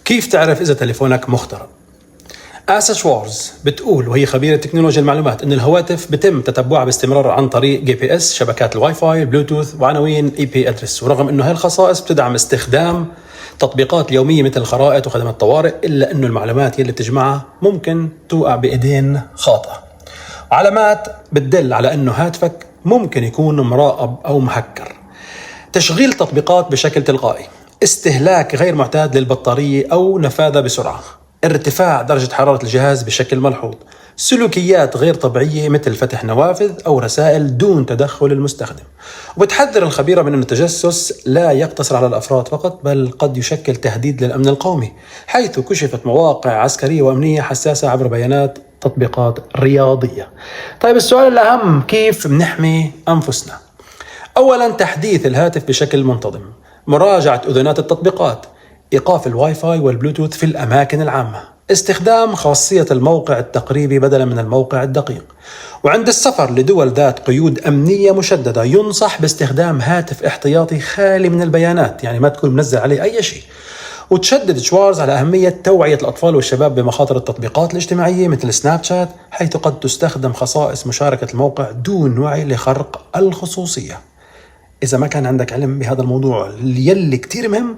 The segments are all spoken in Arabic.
كيف تعرف إذا تليفونك مخترق؟ آسا شوارز بتقول، وهي خبيرة تكنولوجيا المعلومات، إن الهواتف بتم تتبعها باستمرار عن طريق GPS، شبكات الواي فاي، البلوتوث، وعناوين IP أدرس. ورغم إنه هاي الخصائص بتدعم استخدام تطبيقات اليومية مثل الخرائط وخدمات الطوارئ، إلا إنه المعلومات يلي بتجمعها ممكن توقع بإيدين خاطئة. علامات بتدل على إنه هاتفك ممكن يكون مراقب أو محكر: تشغيل تطبيقات بشكل تلقائي، استهلاك غير معتاد للبطارية أو نفاذها بسرعة، ارتفاع درجة حرارة الجهاز بشكل ملحوظ، سلوكيات غير طبيعية مثل فتح نوافذ أو رسائل دون تدخل المستخدم. وبتحذر الخبيرة من أن التجسس لا يقتصر على الأفراد فقط، بل قد يشكل تهديد للأمن القومي، حيث كشفت مواقع عسكرية وأمنية حساسة عبر بيانات تطبيقات رياضية. طيب السؤال الأهم، كيف بنحمي أنفسنا؟ أولا، تحديث الهاتف بشكل منتظم، مراجعة أذونات التطبيقات، إيقاف الواي فاي والبلوتوث في الأماكن العامة، استخدام خاصية الموقع التقريبي بدلا من الموقع الدقيق. وعند السفر لدول ذات قيود أمنية مشددة ينصح باستخدام هاتف احتياطي خالي من البيانات، يعني ما تكون منزل عليه أي شيء. وتشدد شوارز على أهمية توعية الأطفال والشباب بمخاطر التطبيقات الاجتماعية مثل سناب شات، حيث قد تستخدم خصائص مشاركة الموقع دون وعي لخرق الخصوصية. إذا ما كان عندك علم بهذا الموضوع يلي كتير مهم،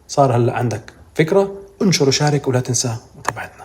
صار هلأ عندك فكرة، انشر وشارك ولا تنسى متابعتنا.